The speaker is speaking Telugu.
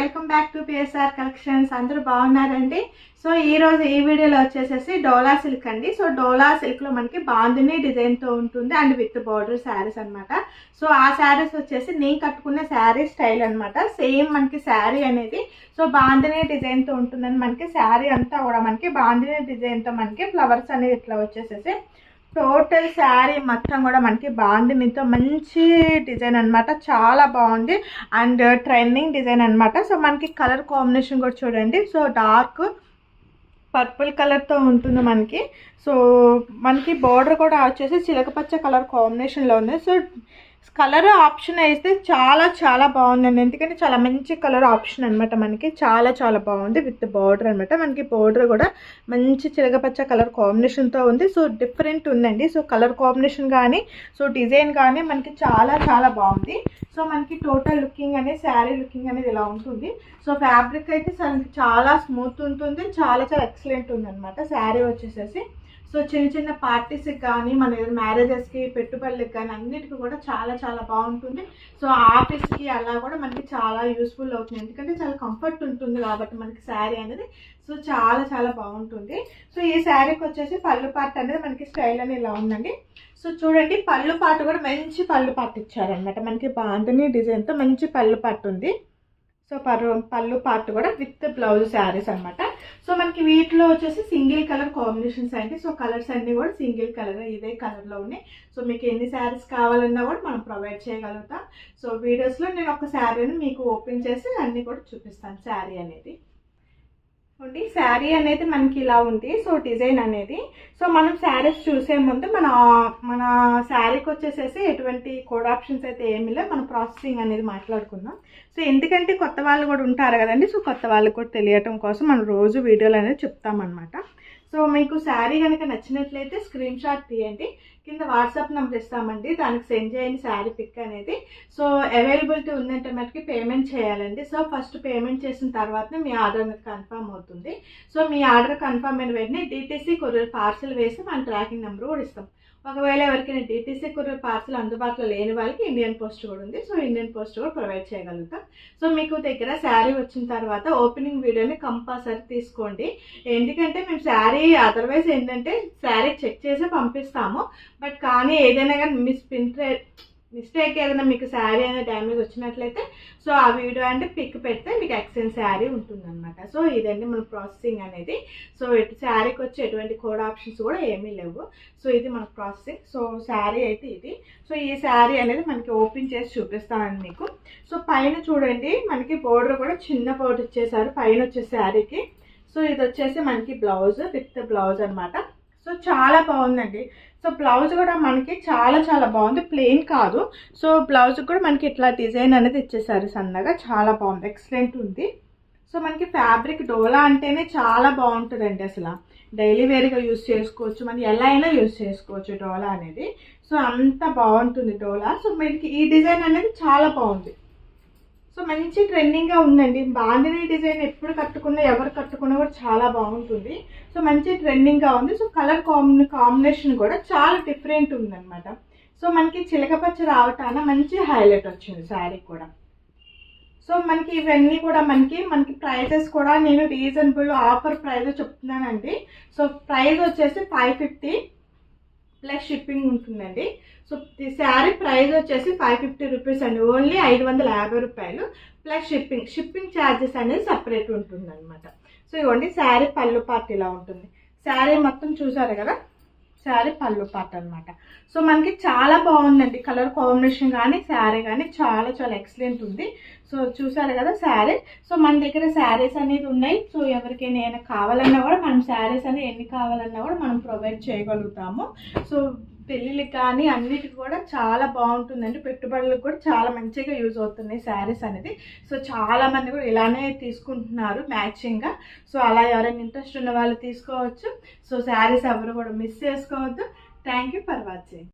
Welcome back to PSR collections. అందరూ బాగున్నారండి. సో ఈ రోజు ఈ వీడియోలో వచ్చేసేసి డోలా సిల్క్ అండి. సో డోలా సిల్క్ లో మనకి బాందిని డిజైన్ తో ఉంటుంది అండ్ విత్ బార్డర్ శారీస్ అన్నమాట. సో ఆ శారీస్ వచ్చేసి నేను కట్టుకున్న శారీ స్టైల్ అన్నమాట. సేమ్ మనకి శారీ అనేది సో బాందిని డిజైన్ తో ఉంటుందని మనకి శారీ అంతా కూడా మనకి బాందిని డిజైన్ తో మనకి ఫ్లవర్స్ అనేది ఇట్లా వచ్చేసేసి టోటల్ శారీ మొత్తం కూడా మనకి బాందినితో మంచి డిజైన్ అనమాట. చాలా బాగుంది అండ్ ట్రెండింగ్ డిజైన్ అనమాట. సో మనకి కలర్ కాంబినేషన్ కూడా చూడండి. సో డార్క్ పర్పుల్ కలర్తో ఉంటుంది మనకి. సో మనకి బార్డర్ కూడా వచ్చేసి చిలకపచ్చ కలర్ కాంబినేషన్లో ఉంది. సో కలర్ ఆప్షన్ అయితే చాలా చాలా బాగుందండి. ఎందుకంటే చాలా మంచి కలర్ ఆప్షన్ అనమాట. మనకి చాలా చాలా బాగుంది విత్ బార్డర్ అనమాట. మనకి బార్డర్ కూడా మంచి చిలకపచ్చ కలర్ కాంబినేషన్తో ఉంది. సో డిఫరెంట్ ఉందండి. సో కలర్ కాంబినేషన్ కానీ సో డిజైన్ కానీ మనకి చాలా చాలా బాగుంది. సో మనకి టోటల్ లుకింగ్ అనేది శారీ లుకింగ్ అనేది ఇలా ఉంటుంది. సో ఫ్యాబ్రిక్ అయితే చాలా స్మూత్ ఉంటుంది. చాలా చాలా ఎక్సలెంట్ ఉంది అనమాట శారీ వచ్చేసేసి. సో చిన్న చిన్న పార్టీస్కి కానీ మన మ్యారేజెస్కి పెట్టుబడులకి కానీ అన్నిటికీ కూడా చాలా చాలా బాగుంటుంది. సో ఆఫీస్కి అలా కూడా మనకి చాలా యూస్ఫుల్ అవుతుంది. ఎందుకంటే చాలా కంఫర్ట్ ఉంటుంది కాబట్టి మనకి శారీ అనేది సో చాలా చాలా బాగుంటుంది. సో ఈ శారీకి వచ్చేసి పళ్ళు పార్ట్ అనేది మనకి స్టైల్ అనేది ఇలా ఉందండి. సో చూడండి పళ్ళు పార్ట్ కూడా మంచి పళ్ళు పార్ట్ ఇచ్చారనమాట. మనకి బాందిని డిజైన్తో మంచి పళ్ళు పార్ట్ ఉంది. సో పళ్ళు పార్ట్ కూడా విత్ బ్లౌజ్ శారీస్ అనమాట. సో మనకి వీటిలో వచ్చేసి సింగిల్ కలర్ కాంబినేషన్స్ అండి. సో కలర్స్ అన్నీ కూడా సింగిల్ కలర్ ఇదే కలర్లో ఉన్నాయి. సో మీకు ఎన్ని శారీస్ కావాలన్నా కూడా మనం ప్రొవైడ్ చేయగలుగుతాం. సో వీడియోస్లో నేను ఒక శారీని మీకు ఓపెన్ చేసి అన్నీ కూడా చూపిస్తాను. శారీ అనేది శారీ అనేది మనకి ఇలా ఉంది. సో డిజైన్ అనేది సో మనం శారీస్ చూసే ముందు మన శారీకి వచ్చేసేసి ఎటువంటి కోడ్ ఆప్షన్స్ అయితే ఏమీ లేవు. మన ప్రాసెసింగ్ అనేది మాట్లాడుకుందాం. సో ఎందుకంటే కొత్త వాళ్ళు కూడా ఉంటారు కదండి. సో కొత్త వాళ్ళకి కూడా తెలియటం కోసం మనం రోజు వీడియోలు అనేది చెప్తామన్నమాట. సో మీకు శారీ కనుక నచ్చినట్లయితే స్క్రీన్ షాట్ తీయండి. కింద వాట్సాప్ నెంబర్ ఇస్తామండి. దానికి సెండ్ చేయండి శారీ పిక్ అనేది. సో అవైలబిలిటీ ఉందంటే మనకి పేమెంట్ చేయాలండి. సో ఫస్ట్ పేమెంట్ చేసిన తర్వాతనే మీ ఆర్డర్ అనేది కన్ఫర్మ్ అవుతుంది. సో మీ ఆర్డర్ కన్ఫర్మ్ అయిన వెంటనే డిటీసీ కొరియర్ పార్సిల్ వేసి మన ట్రాకింగ్ నెంబర్ కూడా ఇస్తాం. ఒకవేళ ఎవరికైనా డిటీసీ కొరియర్ పార్సిల్ అందుబాటులో లేని వాళ్ళకి ఇండియన్ పోస్ట్ కూడా ఉంది. సో ఇండియన్ పోస్ట్ కూడా ప్రొవైడ్ చేయగలుగుతాం. సో మీకు దగ్గర శారీ వచ్చిన తర్వాత ఓపెనింగ్ వీడియోని కంపల్సరీ తీసుకోండి. ఎందుకంటే మేము శారీ అదర్వైజ్ ఏంటంటే శారీ చెక్ చేసి పంపిస్తాము. బట్ కానీ ఏదైనా కానీ మిస్టేక్ ఏదైనా మీకు శారీ అనేది డ్యామేజ్ వచ్చినట్లయితే సో ఆ వీడియో అంటే పిక్ పెడితే మీకు ఎక్స్చేంజ్ శారీ ఉంటుందన్నమాట. సో ఇదండి మన ప్రాసెసింగ్ అనేది. సో శారీకి వచ్చి ఎటువంటి కోడ్ ఆప్షన్స్ కూడా ఏమీ లేవు. సో ఇది మన ప్రాసెసింగ్. సో శారీ అయితే ఇది. సో ఈ శారీ అనేది మనకి ఓపెన్ చేసి చూపిస్తానండి మీకు. సో పైన చూడండి మనకి బోర్డర్ కూడా చిన్న బోర్డర్ ఇచ్చేసారు పైన వచ్చే శారీకి. సో ఇది వచ్చేసి మనకి బ్లౌజ్ విత్ బ్లౌజ్ అనమాట. సో చాలా బాగుందండి. సో బ్లౌజ్ కూడా మనకి చాలా చాలా బాగుంది. ప్లెయిన్ కాదు. సో బ్లౌజ్ కూడా మనకి ఇట్లా డిజైన్ అనేది ఇచ్చేసారు సన్నగా. చాలా బాగుంది. ఎక్సలెంట్ ఉంది. సో మనకి ఫ్యాబ్రిక్ డోలా అంటేనే చాలా బాగుంటుందండి. అసలు డైలీ వేర్గా యూజ్ చేసుకోవచ్చు. మనం ఎలా అయినా యూజ్ చేసుకోవచ్చు డోలా అనేది. సో అంత బాగుంటుంది డోలా. సో మనకి ఈ డిజైన్ అనేది చాలా బాగుంది. సో మంచి ట్రెండింగ్గా ఉందండి. బాందిని డిజైన్ ఎప్పుడు కట్టుకున్నా ఎవరు కట్టుకున్నా కూడా చాలా బాగుంటుంది. సో మంచి ట్రెండింగ్గా ఉంది. సో కలర్ కాంబినేషన్ కూడా చాలా డిఫరెంట్ ఉందన్నమాట. సో మనకి చిలకపచ్చ రావటాన మంచి హైలైట్ వచ్చింది శారీ కూడా. సో మనకి ఇవన్నీ కూడా మనకి ప్రైజెస్ కూడా నేను రీజనబుల్ ఆఫర్ ప్రైజ్ చెప్తున్నానండి. సో ప్రైస్ వచ్చేసి 550 ప్లస్ షిప్పింగ్ ఉంటుందండి. సో ఈ శారీ ప్రైస్ వచ్చేసి 550 రూపీస్ అండి. ఓన్లీ 550 రూపాయలు ప్లస్ షిప్పింగ్ ఛార్జెస్ అనేది సపరేట్ ఉంటుంది అనమాట. సో ఇవ్వండి శారీ పళ్ళు పార్ట్ ఇలా ఉంటుంది. శారీ మొత్తం చూసారు కదా. శారీ పళ్ళు పార్ట్ అనమాట. సో మనకి చాలా బాగుందండి. కలర్ కాంబినేషన్ కానీ శారీ కానీ చాలా చాలా ఎక్సలెంట్ ఉంది. సో చూసారు కదా శారీ. సో మన దగ్గర శారీస్ అనేది ఉన్నాయి. సో ఎవరికైనా కావాలన్నా కూడా మనం శారీస్ అనేది ఎన్ని కావాలన్నా కూడా మనం ప్రొవైడ్ చేయగలుగుతాము. సో పెళ్ళిళ్ళకి కానీ అన్నిటికి కూడా చాలా బాగుంటుందండి. పెట్టుబడులకు కూడా చాలా మంచిగా యూజ్ అవుతున్నాయి శారీస్ అనేది. సో చాలా మంది కూడా ఇలానే తీసుకుంటున్నారు మ్యాచింగ్గా. సో అలా ఎవరైనా ఇంట్రెస్ట్ ఉన్న వాళ్ళు తీసుకోవచ్చు. సో శారీస్ ఎవరు కూడా మిస్ చేసుకోవద్దు. Thank you for watching.